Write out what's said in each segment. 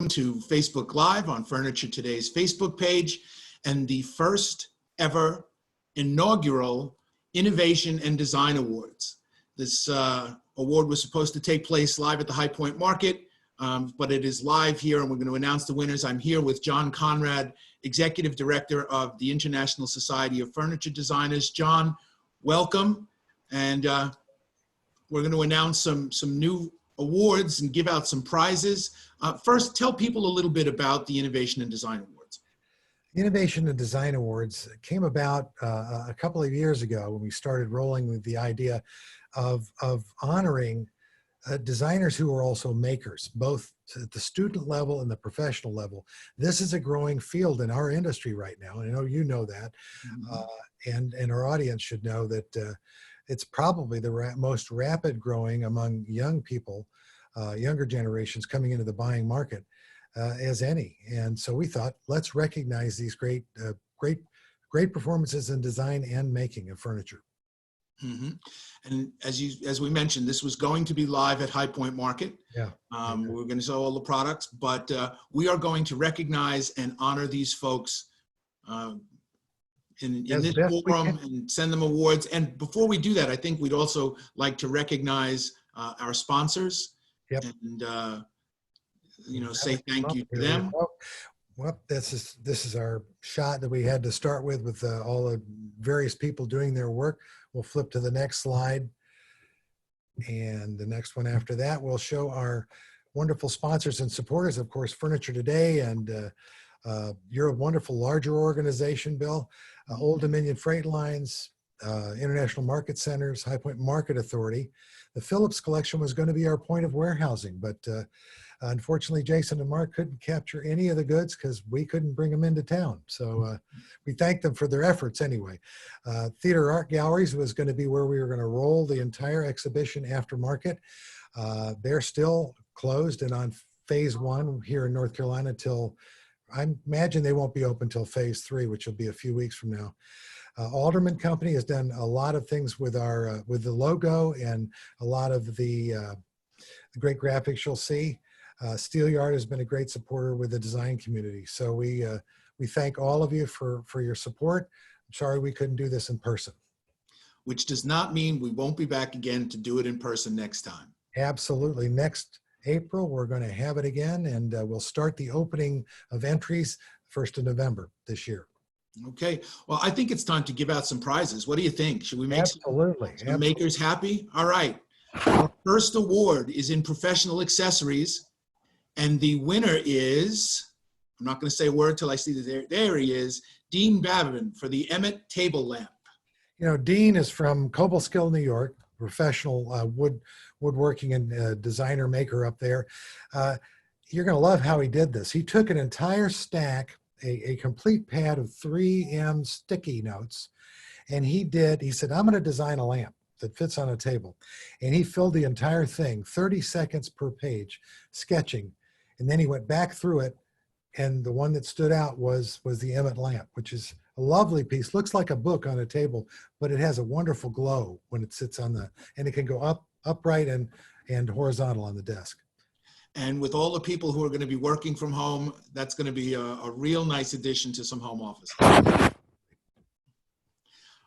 to Facebook Live on Furniture Today's Facebook page and the first ever inaugural Innovation and Design Awards. This award was supposed to take place live at the High Point Market, but it is live here and we're going to announce the winners. I'm here with John Conrad, Executive Director of the International Society of Furniture Designers. John, welcome. And we're going to announce some new awards and give out some prizes. First, tell people a little bit about the Innovation and Design Awards. The Innovation and Design Awards came about a couple of years ago when we started rolling with the idea of honoring designers who are also makers, both at the student level and the professional level. This is a growing field in our industry right now. And I know you know that, and our audience should know that it's probably the most rapid growing among young people, younger generations coming into the buying market as any. And so we thought, let's recognize these great performances in design and making of furniture. And as we mentioned, this was going to be live at High Point Market. Yeah. We're going to sell all the products, but we are going to recognize and honor these folks in this forum and send them awards. And before we do that, I think we'd also like to recognize our sponsors. Yep. And say thank you to them. Well, this is our shot that we had to start with all the various people doing their work. We'll flip to the next slide. And the next one after that, we'll show our wonderful sponsors and supporters, of course, Furniture Today, and you're a wonderful larger organization, Bill. Old Dominion Freight Lines, International Market Centers, High Point Market Authority. The Phillips Collection was going to be our point of warehousing, but unfortunately, Jason and Mark couldn't capture any of the goods because we couldn't bring them into town. So we thank them for their efforts anyway. Theater Art Galleries was going to be where we were going to roll the entire exhibition aftermarket. They're still closed and on phase 1 here in North Carolina till, I imagine they won't be open till phase 3, which will be a few weeks from now. Alderman Company has done a lot of things with our with the logo and a lot of the great graphics you'll see. Steel Yard has been a great supporter with the design community. So we thank all of you for your support. I'm sorry we couldn't do this in person. Which does not mean we won't be back again to do it in person next time. Absolutely. Next April, we're going to have it again, and we'll start the opening of entries 1st of November this year. Okay. Well, I think it's time to give out some prizes. What do you think? Should we make some makers happy? All right. Our first award is in professional accessories. And the winner is, I'm not going to say a word till I see that there he is, Dean Babin for the Emmett table lamp. You know, Dean is from Cobleskill, New York, professional woodworking and designer maker up there. You're going to love how he did this. He took an entire stack, a complete pad of 3M sticky notes, and he said, I'm going to design a lamp that fits on a table. And he filled the entire thing, 30 seconds per page, sketching. And then he went back through it, and the one that stood out was the Emmett lamp, which is a lovely piece. Looks like a book on a table, but it has a wonderful glow when it sits on and it can go upright and horizontal on the desk. And with all the people who are going to be working from home, that's going to be a real nice addition to some home office.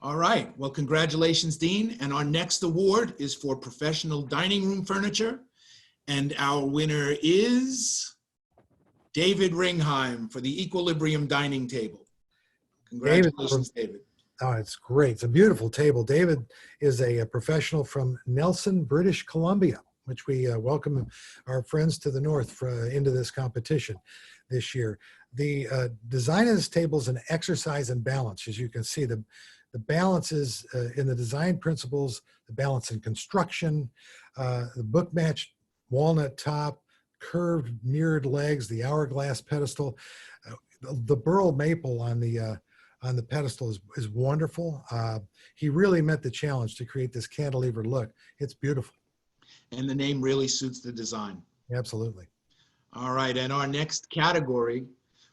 All right. Well, congratulations, Dean. And our next award is for professional dining room furniture. And our winner is David Ringheim for the Equilibrium dining table. Congratulations, David. Oh, it's great. It's a beautiful table. David is a professional from Nelson, British Columbia, which we welcome our friends to the north into this competition this year. The design of this table is an exercise in balance. As you can see, the balance is in the design principles, the balance in construction, the book matched walnut top, curved mirrored legs, the hourglass pedestal. The burl maple on the pedestal is wonderful. He really met the challenge to create this cantilever look. It's beautiful. And the name really suits the design. Absolutely. All right, and our next category,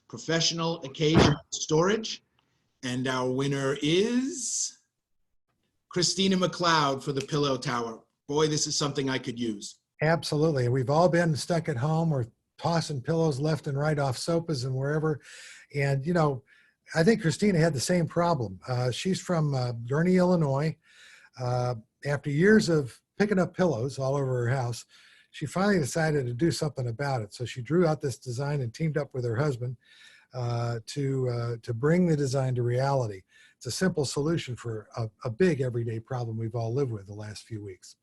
professional occasion storage. And our winner is Christina McLeod for the Pillow Tower. Boy, this is something I could use. Absolutely. We've all been stuck at home or tossing pillows left and right off sofas and wherever. And, you know, I think Christina had the same problem. She's from Gurnee, Illinois. After years of picking up pillows all over her house, she finally decided to do something about it. So she drew out this design and teamed up with her husband to bring the design to reality. It's a simple solution for a big everyday problem we've all lived with the last few weeks.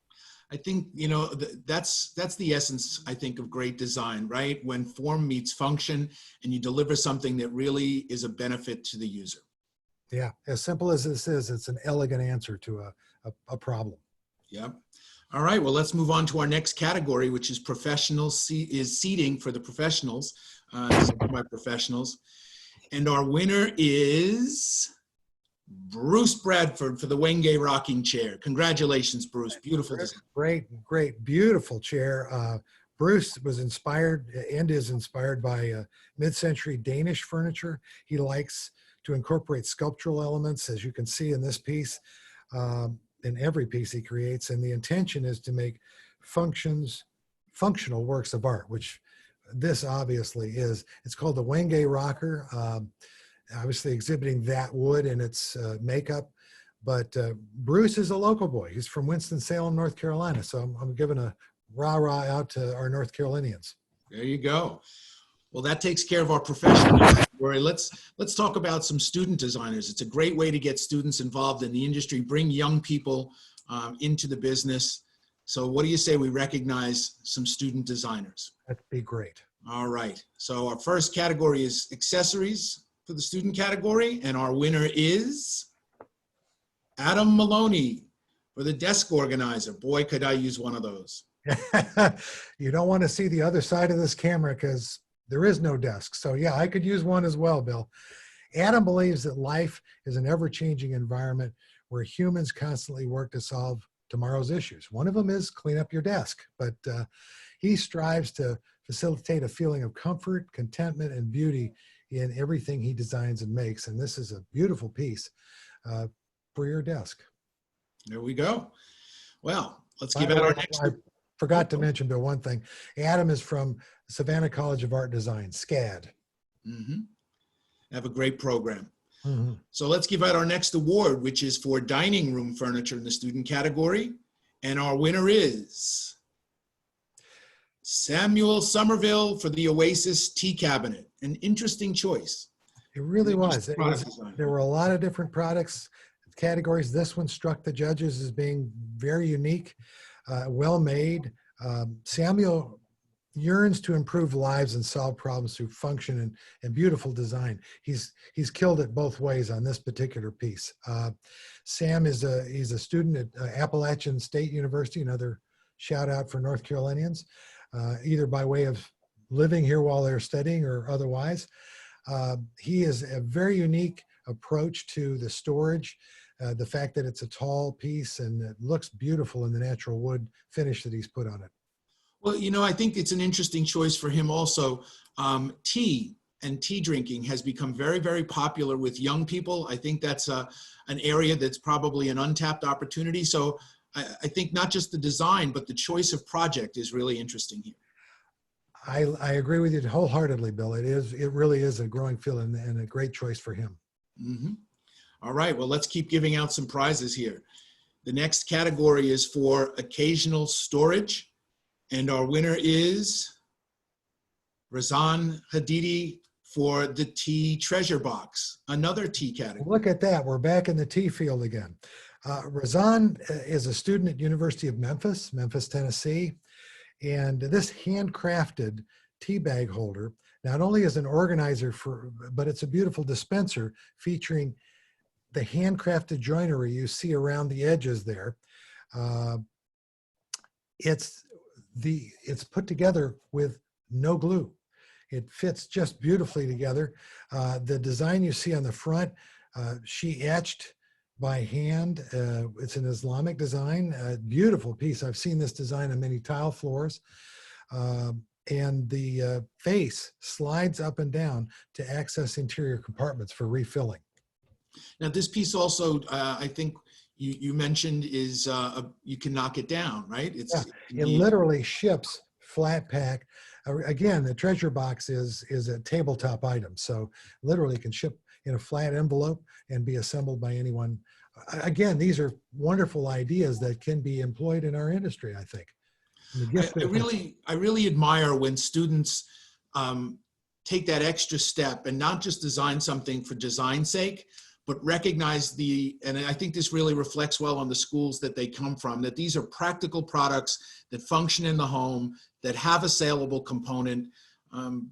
I think, you know, that's the essence, I think, of great design, right? When form meets function and you deliver something that really is a benefit to the user. Yeah, as simple as this is, it's an elegant answer to a problem. Yep. All right, well, let's move on to our next category, which is seating for the professionals, semi-professionals. And our winner is Bruce Bradford for the Wenge rocking chair. Congratulations, Bruce. Beautiful design. Great, beautiful chair. Bruce was inspired and is inspired by mid-century Danish furniture. He likes to incorporate sculptural elements, as you can see in this piece, in every piece he creates. And the intention is to make functional works of art, which this obviously is. It's called the Wenge rocker. Obviously exhibiting that wood in its makeup. But Bruce is a local boy. He's from Winston-Salem, North Carolina. So I'm giving a rah-rah out to our North Carolinians. There you go. Well, that takes care of our professional category. Let's talk about some student designers. It's a great way to get students involved in the industry, bring young people into the business. So what do you say we recognize some student designers? That'd be great. All right. So our first category is accessories for the student category, and our winner is Adam Maloney for the desk organizer. Boy, could I use one of those. You don't want to see the other side of this camera because there is no desk. So yeah, I could use one as well, Bill. Adam believes that life is an ever-changing environment where humans constantly work to solve tomorrow's issues. One of them is clean up your desk, but he strives to facilitate a feeling of comfort, contentment, and beauty in everything he designs and makes. And this is a beautiful piece for your desk. There we go. Well, let's give out our next. I forgot to mention, Bill, one thing. Adam is from Savannah College of Art Design, SCAD. Mm-hmm. Have a great program. Mm-hmm. So let's give out our next award, which is for dining room furniture in the student category. And our winner is Samuel Somerville for the Oasis Tea Cabinet. An interesting choice. It really was. There were a lot of different products, categories. This one struck the judges as being very unique, well made. Samuel yearns to improve lives and solve problems through function and beautiful design. He's killed it both ways on this particular piece. Sam he's a student at Appalachian State University, another shout out for North Carolinians, either by way of living here while they're studying or otherwise. He is a very unique approach to the storage. The fact that it's a tall piece and it looks beautiful in the natural wood finish that he's put on it. Well, you know, I think it's an interesting choice for him also. Tea and tea drinking has become very, very popular with young people. I think that's an area that's probably an untapped opportunity. So I think not just the design, but the choice of project is really interesting here. I agree with you wholeheartedly, Bill. It really is a growing field and a great choice for him. Mm-hmm. All right, well, let's keep giving out some prizes here. The next category is for occasional storage. And our winner is Razan Hadidi for the tea treasure box, another tea category. Look at that. We're back in the tea field again. Razan is a student at University of Memphis, Tennessee. And this handcrafted tea bag holder not only is an organizer but it's a beautiful dispenser featuring the handcrafted joinery you see around the edges there. It's put together with no glue. It fits just beautifully together. The design you see on the front, she etched by hand. It's an Islamic design, a beautiful piece. I've seen this design on many tile floors. And the face slides up and down to access interior compartments for refilling. Now this piece also, I think you mentioned is you can knock it down, right? It literally ships flat pack. Again, the treasure box is a tabletop item. So literally can ship in a flat envelope and be assembled by anyone. Again, these are wonderful ideas that can be employed in our industry, I think. And the gift I really admire when students take that extra step and not just design something for design's sake, but recognize and I think this really reflects well on the schools that they come from, that these are practical products that function in the home, that have a saleable component,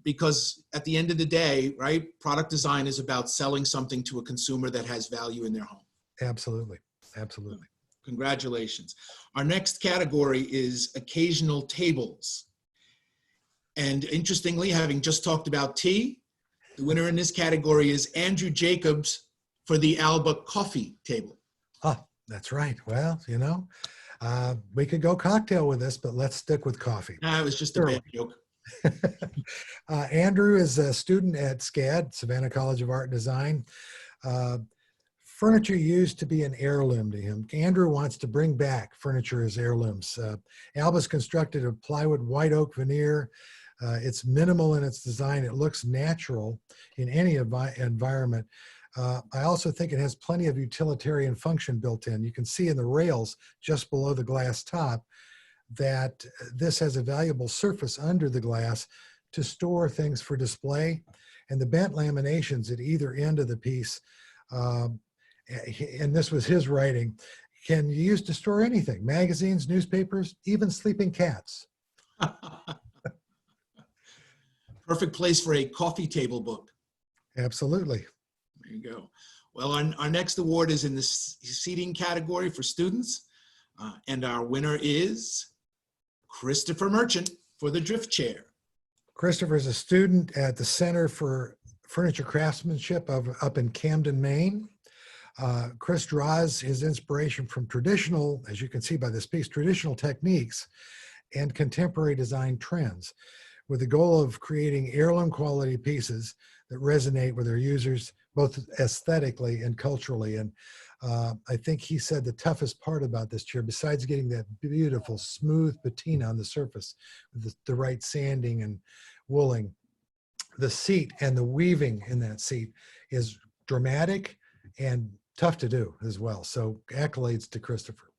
because at the end of the day, right, product design is about selling something to a consumer that has value in their home. Absolutely. Absolutely. Congratulations. Our next category is occasional tables. And interestingly, having just talked about tea, the winner in this category is Andrew Jacobs for the Alba coffee table. Oh, that's right. Well, we could go cocktail with this, but let's stick with coffee. It was just a bad joke. Andrew is a student at SCAD, Savannah College of Art and Design. Furniture used to be an heirloom to him. Andrew wants to bring back furniture as heirlooms. Alba's constructed of plywood white oak veneer. It's minimal in its design. It looks natural in any environment. I also think it has plenty of utilitarian function built in. You can see in the rails just below the glass top that this has a valuable surface under the glass to store things for display. And the bent laminations at either end of the piece, and this was his writing, can be used to store anything: magazines, newspapers, even sleeping cats. Perfect place for a coffee table book. Absolutely. There you go. Well, our next award is in the seating category for students. And our winner is Christopher Merchant for the drift chair. Christopher is a student at the Center for Furniture Craftsmanship up in Camden, Maine. Chris draws his inspiration from traditional, as you can see by this piece, traditional techniques and contemporary design trends, with the goal of creating heirloom quality pieces that resonate with their users, both aesthetically and culturally. And I think he said the toughest part about this chair, besides getting that beautiful smooth patina on the surface with the right sanding and wooling, the seat and the weaving in that seat is dramatic and tough to do as well. So accolades to Christopher.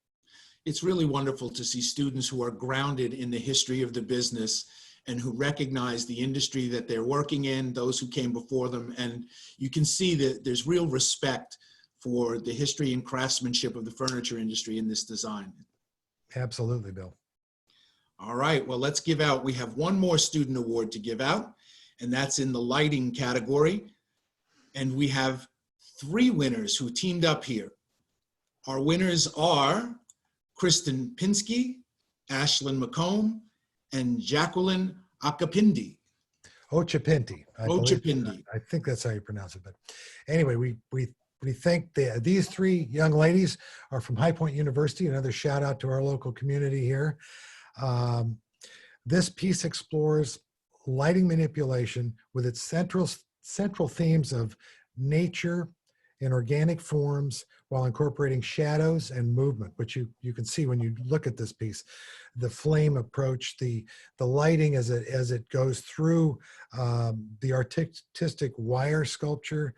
It's really wonderful to see students who are grounded in the history of the business and who recognize the industry that they're working in, those who came before them. And you can see that there's real respect for the history and craftsmanship of the furniture industry in this design. Absolutely, Bill. All right, well, let's give out, we have one more student award to give out, and that's in the lighting category. And we have 3 winners who teamed up here. Our winners are Kristen Pinsky, Ashlyn McComb, and Jacqueline Akapindi. Ochapinti. Ochapindi. I think that's how you pronounce it. But anyway, we think these 3 young ladies are from High Point University. Another shout out to our local community here. This piece explores lighting manipulation with its central themes of nature and organic forms while incorporating shadows and movement, which you can see when you look at this piece. The flame approach, the lighting as it goes through the artistic wire sculpture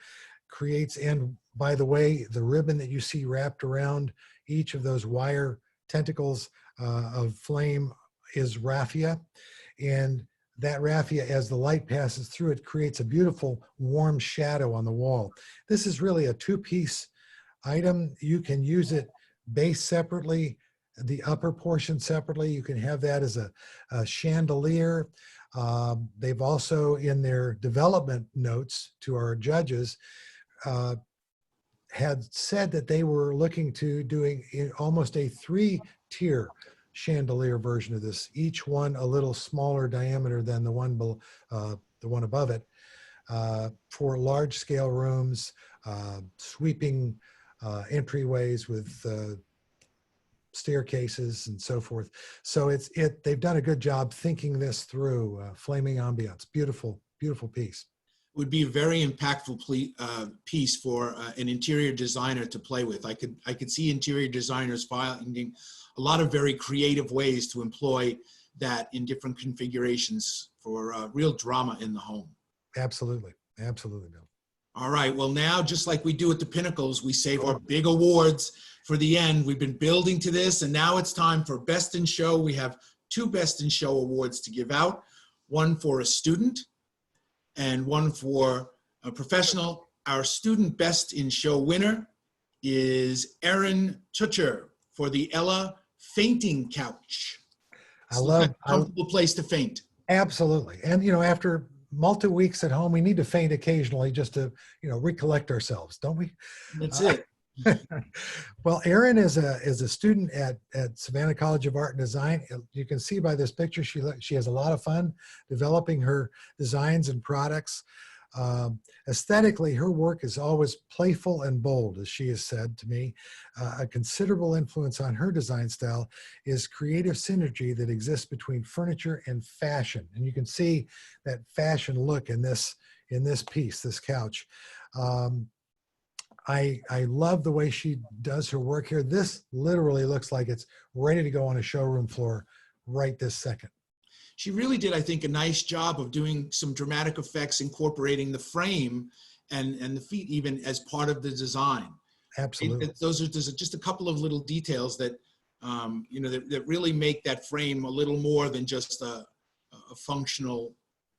creates, and by the way, the ribbon that you see wrapped around each of those wire tentacles of flame is raffia. And that raffia, as the light passes through it, creates a beautiful warm shadow on the wall. This is really a 2-piece item. You can use it base separately, the upper portion separately. You can have that as a chandelier. They've also, in their development notes to our judges, had said that they were looking to doing almost a 3-tier chandelier version of this, each one a little smaller diameter than the one above it, for large scale rooms, sweeping entryways with staircases and so forth. So they've done a good job thinking this through. Flaming ambiance, beautiful piece. Would be a very impactful piece for an interior designer to play with. I could see interior designers finding a lot of very creative ways to employ that in different configurations for real drama in the home. Absolutely. Absolutely, Bill. All right, well now, just like we do at the Pinnacles, we save our big awards for the end. We've been building to this, and now it's time for Best in Show. We have 2 Best in Show awards to give out, one for a student and one for a professional. Our student Best in Show winner is Erin Tutcher for the Ella Fainting Couch. I love a comfortable place to faint. Absolutely. And, after multi-weeks at home, we need to faint occasionally just to, recollect ourselves, don't we? That's it. Well, Erin is a student at Savannah College of Art and Design. You can see by this picture, she has a lot of fun developing her designs and products. Aesthetically, her work is always playful and bold, as she has said to me. A considerable influence on her design style is creative synergy that exists between furniture and fashion. And you can see that fashion look in this piece, this couch. I love the way she does her work here. This literally looks like it's ready to go on a showroom floor right this second. She really did, I think, a nice job of doing some dramatic effects, incorporating the frame and the feet even as part of the design. Absolutely. Those are just a couple of little details that, that really make that frame a little more than just a functional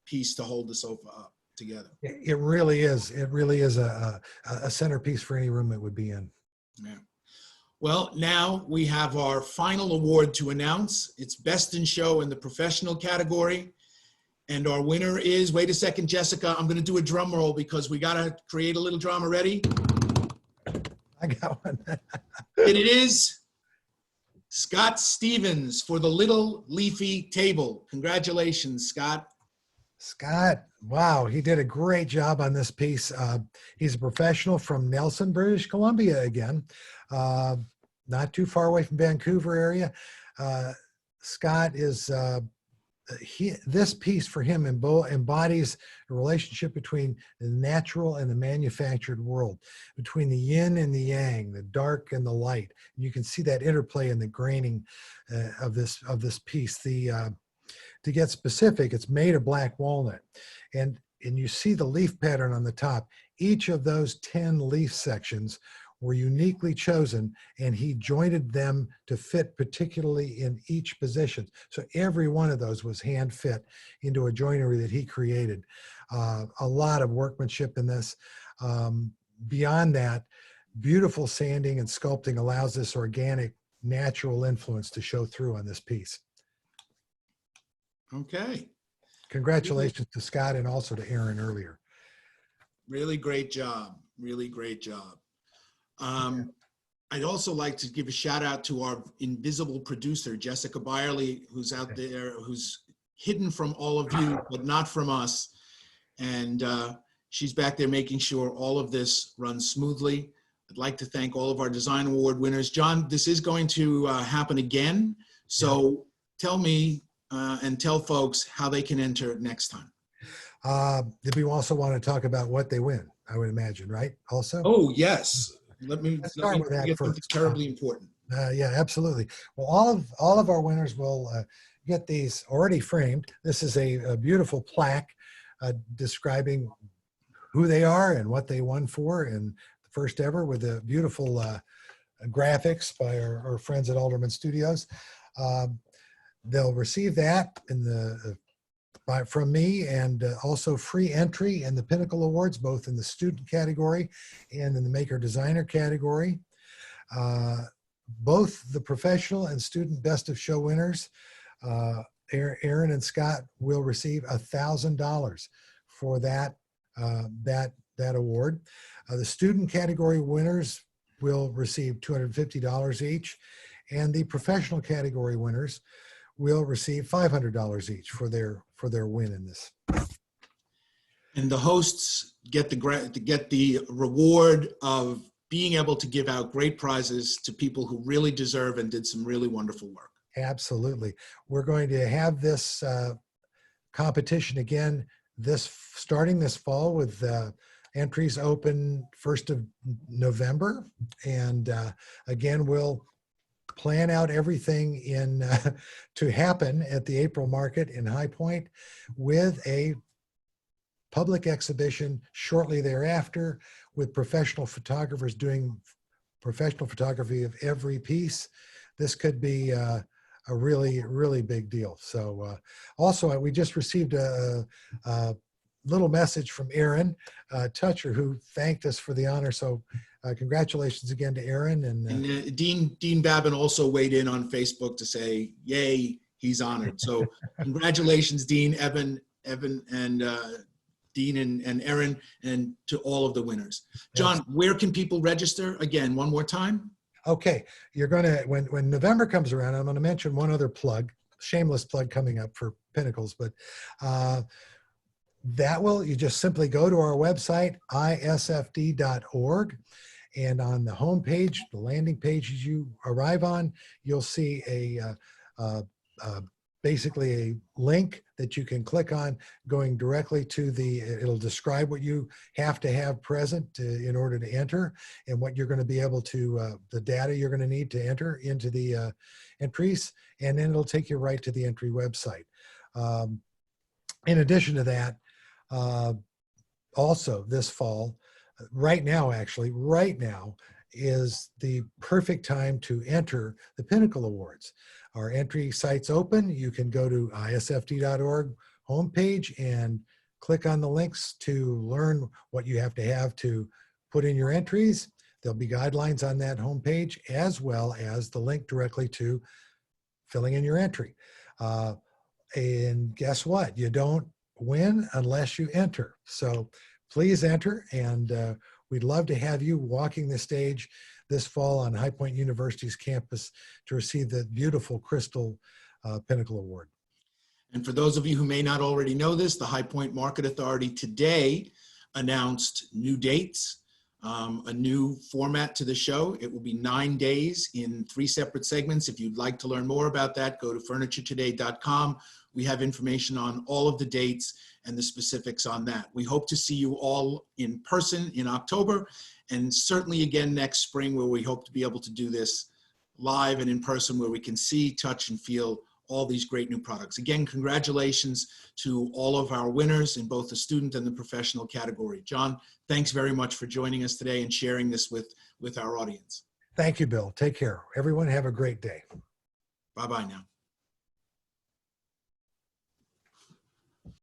piece to hold the sofa up together. It really is. It really is a centerpiece for any room it would be in. Yeah. Well, now we have our final award to announce. It's Best in Show in the professional category. And our winner is, wait a second, Jessica, I'm going to do a drum roll because we got to create a little drama. Ready? I got one. And it is Scott Stevens for the Little Leafy Table. Congratulations, Scott. Scott, wow, he did a great job on this piece. He's a professional from Nelson, British Columbia again, not too far away from Vancouver area. Scott is, this piece for him embodies a relationship between the natural and the manufactured world, between the yin and the yang, the dark and the light. You can see that interplay in the graining of this piece. To get specific, it's made of black walnut, and you see the leaf pattern on the top. Each of those 10 leaf sections were uniquely chosen, and he jointed them to fit particularly in each position. So every one of those was hand fit into a joinery that he created. A lot of workmanship in this. Beyond that, beautiful sanding and sculpting allows this organic, natural influence to show through on this piece. Okay. Congratulations to Scott and also to Erin earlier. Really great job. Really great job. I'd also like to give a shout out to our invisible producer, Jessica Byerly, who's out there, who's hidden from all of you, but not from us. And she's back there making sure all of this runs smoothly. I'd like to thank all of our design award winners. John, this is going to happen again. So tell me, and tell folks how they can enter next time. Did we also want to talk about what they win? I would imagine, right? Also. Oh yes. Let me start with that first. Terribly important. Yeah, absolutely. Well, all of our winners will get these already framed. This is a beautiful plaque describing who they are and what they won for, and the first ever with the beautiful graphics by our friends at Alderman Studios. They'll receive that from me, and also free entry in the Pinnacle Awards, both in the student category and in the maker designer category. Both the professional and student best of show winners, Erin and Scott, will receive $1,000 for that award. The student category winners will receive $250 each, and the professional category winners will receive $500 each for their win in this. And the hosts get the reward of being able to give out great prizes to people who really deserve and did some really wonderful work. Absolutely. We're going to have this competition again starting this fall with entries open 1st of November. And again, we'll plan out everything to happen at the April market in High Point with a public exhibition shortly thereafter with professional photographers doing professional photography of every piece. This could be a really, really big deal. So also, we just received a little message from Aaron Toucher, who thanked us for the honor. So congratulations again to Aaron. And Dean Babin also weighed in on Facebook to say, yay, he's honored. So congratulations, Dean, Evan, and Dean and Aaron, and to all of the winners. John, where can people register? Again, one more time. Okay, you're gonna, when November comes around, I'm gonna mention one other plug, shameless plug coming up for Pinnacles, but you just simply go to our website, isfd.org, and on the home page, the landing page as you arrive on, you'll see basically a link that you can click on going directly to it'll describe what you have to have present in order to enter, and what you're going to be able to, the data you're going to need to enter into the entries, and then it'll take you right to the entry website. In addition to that, also this fall, right now is the perfect time to enter the Pinnacle Awards. Our entry site's open. You can go to isfd.org homepage and click on the links to learn what you have to put in your entries. There'll be guidelines on that homepage, as well as the link directly to filling in your entry. And guess what? You don't win unless you enter. So please enter, and we'd love to have you walking the stage this fall on High Point University's campus to receive the beautiful Crystal Pinnacle Award. And for those of you who may not already know this, the High Point Market Authority today announced new dates, a new format to the show. It will be 9 days in 3 separate segments. If you'd like to learn more about that, go to furnituretoday.com. We have information on all of the dates and the specifics on that. We hope to see you all in person in October, and certainly again next spring, where we hope to be able to do this live and in person, where we can see, touch, and feel all these great new products. Again, congratulations to all of our winners in both the student and the professional category. John, thanks very much for joining us today and sharing this with our audience. Thank you, Bill. Take care. Everyone have a great day. Bye-bye now.